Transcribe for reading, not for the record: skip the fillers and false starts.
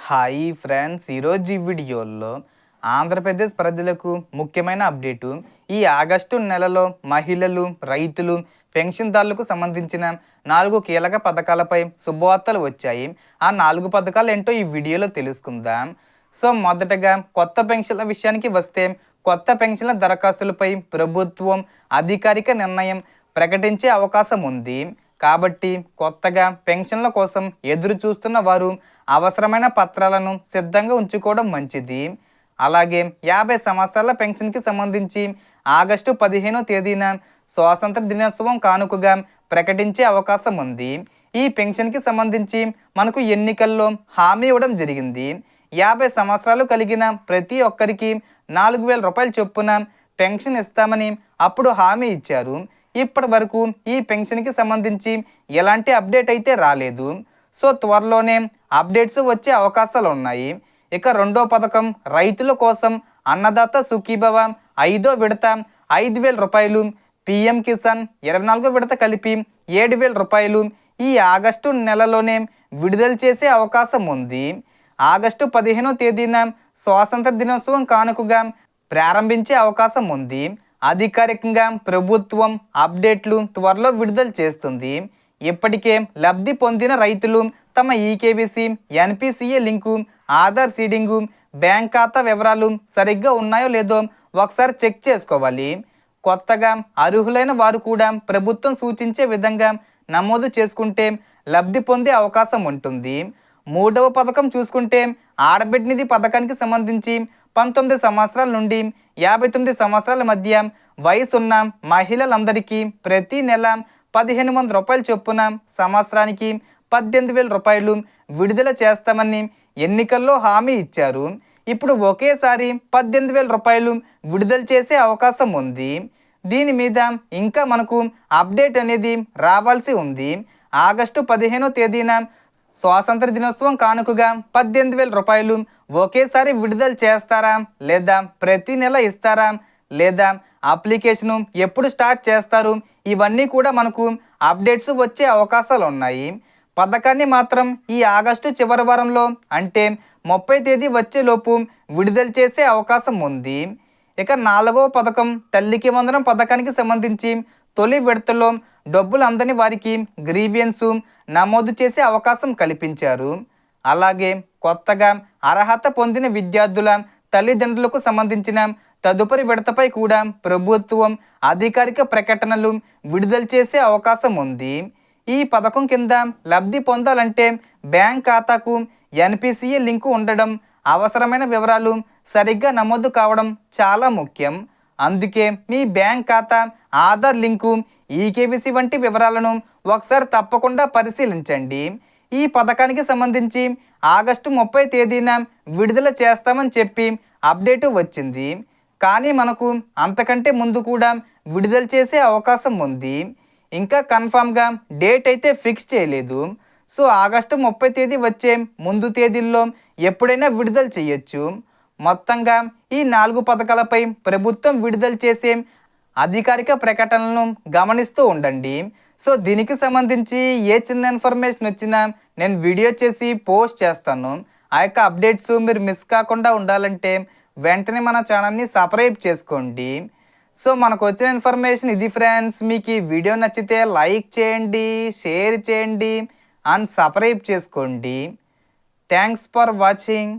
Hi friends, ఈరోజు ఈ వీడియోలో ఆంధ్రప్రదేశ్ ప్రజలకు ముఖ్యమైన అప్డేటు. ఈ ఆగస్టు నెలలో మహిళలు, రైతులు, పెన్షన్దారులకు సంబంధించిన 4 కీలక పథకాలపై శుభవార్తలు వచ్చాయి. ఆ 4 పథకాలు ఏంటో ఈ వీడియోలో తెలుసుకుందాం. సో మొదటగా కొత్త పెన్షన్ల విషయానికి వస్తే, కొత్త పెన్షన్ల దరఖాస్తులపై ప్రభుత్వం అధికారిక నిర్ణయం ప్రకటించే అవకాశం ఉంది. కాబట్టి కొత్తగా పెన్షన్ల కోసం ఎదురు చూస్తున్న వారు అవసరమైన పత్రాలను సిద్ధంగా ఉంచుకోవడం మంచిది. అలాగే 50 సంవత్సరాల పెన్షన్కి సంబంధించి ఆగస్టు 15వ తేదీన స్వాతంత్ర దినోత్సవం కానుకగా ప్రకటించే అవకాశం ఉంది. ఈ పెన్షన్కి సంబంధించి మనకు ఎన్నికల్లో హామీ ఇవ్వడం జరిగింది. 50 సంవత్సరాలు కలిగిన ప్రతి ఒక్కరికి 4,000 రూపాయల చొప్పున పెన్షన్ ఇస్తామని అప్పుడు హామీ ఇచ్చారు. ఇప్పటి వరకు ఈ పెన్షన్కి సంబంధించి ఎలాంటి అప్డేట్ అయితే రాలేదు. సో త్వరలోనే అప్డేట్స్ వచ్చే అవకాశాలు ఉన్నాయి. ఇక రెండో పథకం రైతుల కోసం అన్నదాత సుఖీభవ 5వ విడత 5,000 రూపాయలు, పిఎం కిసాన్ 24వ విడత కలిపి 7,000 రూపాయలు ఈ ఆగస్టు నెలలోనే విడుదల చేసే అవకాశం ఉంది. ఆగస్టు 15వ తేదీన స్వాతంత్ర దినోత్సవం కానుకగా ప్రారంభించే అవకాశం ఉంది. అధికారికంగా ప్రభుత్వం అప్డేట్లు త్వరలో విడుదల చేస్తుంది. ఇప్పటికే లబ్ధి పొందిన రైతులు తమ ఈకేవీసీ, ఎన్పిసిఏ లింకు, ఆధార్ సీడింగు, బ్యాంక్ ఖాతా వివరాలు సరిగ్గా ఉన్నాయో లేదో ఒకసారి చెక్ చేసుకోవాలి. కొత్తగా అర్హులైన వారు కూడా ప్రభుత్వం సూచించే విధంగా నమోదు చేసుకుంటే లబ్ధి పొందే అవకాశం ఉంటుంది. మూడవ పథకం చూసుకుంటే ఆడబిడ్డ నిధి పథకానికి సంబంధించి 19 సంవత్సరాల నుండి 59 సంవత్సరాల మధ్య వయసున్న మహిళలందరికీ ప్రతి నెల 1,500 రూపాయల చొప్పున సంవత్సరానికి 18,000 రూపాయలు విడుదల చేస్తామని ఎన్నికల్లో హామీ ఇచ్చారు. ఇప్పుడు ఒకేసారి 18,000 రూపాయలు విడుదల చేసే అవకాశం ఉంది. దీని మీద ఇంకా మనకు అప్డేట్ అనేది రావాల్సి ఉంది. ఆగస్టు 15వ తేదీన స్వాతంత్ర దినోత్సవం కానుకగా 18,000 రూపాయలు ఒకేసారి విడుదల చేస్తారా, లేదా ప్రతి నెల ఇస్తారా, లేదా అప్లికేషను ఎప్పుడు స్టార్ట్ చేస్తారు, ఇవన్నీ కూడా మనకు అప్డేట్స్ వచ్చే అవకాశాలు ఉన్నాయి. పథకాన్ని మాత్రం ఈ ఆగస్టు చివరి వారంలో అంటే 30వ తేదీ వచ్చేలోపు విడుదల చేసే అవకాశం ఉంది. ఇక 4వ పథకం తల్లికి వందనం పథకానికి సంబంధించి తొలి విడతలో డబ్బులు అందని వారికి గ్రీవియన్సు నమోదు చేసే అవకాశం కల్పించారు. అలాగే కొత్తగా అర్హత పొందిన విద్యార్థుల తల్లిదండ్రులకు సంబంధించిన తదుపరి విడతపై కూడా ప్రభుత్వం అధికారిక ప్రకటనలు విడుదల చేసే అవకాశం ఉంది. ఈ పథకం కింద లబ్ధి పొందాలంటే బ్యాంక్ ఖాతాకు ఎన్పిసిఏ లింకు ఉండడం, అవసరమైన వివరాలు సరిగ్గా నమోదు కావడం చాలా ముఖ్యం. అందుకే మీ బ్యాంక్ ఖాతా, ఆధార్ లింకు, ఈకేవీసీ వంటి వివరాలను ఒకసారి తప్పకుండా పరిశీలించండి. ఈ పథకానికి సంబంధించి ఆగస్టు 30వ తేదీన విడుదల చేస్తామని చెప్పి అప్డేటు వచ్చింది. కానీ మనకు అంతకంటే ముందు కూడా విడుదల చేసే అవకాశం ఉంది. ఇంకా కన్ఫామ్గా డేట్ అయితే ఫిక్స్ చేయలేదు. సో ఆగస్టు 30వ తేదీ వచ్చే ముందు తేదీల్లో ఎప్పుడైనా విడుదల చేయొచ్చు. మొత్తంగా ఈ 4 పథకాలపై ప్రభుత్వం విడుదల చేసే అధికారిక ప్రకటనలను గమనిస్తూ ఉండండి. సో దీనికి సంబంధించి ఏ చిన్న ఇన్ఫర్మేషన్ వచ్చినా నేను వీడియో చేసి పోస్ట్ చేస్తాను. ఆ యొక్క అప్డేట్స్ మీరు మిస్ కాకుండా ఉండాలంటే వెంటనే మన ఛానల్ని సబ్స్క్రైబ్ చేసుకోండి. సో మనకు వచ్చిన ఇన్ఫర్మేషన్ ఇది ఫ్రెండ్స్. మీకు ఈ వీడియో నచ్చితే లైక్ చేయండి, షేర్ చేయండి అండ్ సబ్స్క్రైబ్ చేసుకోండి. Thanks for watching.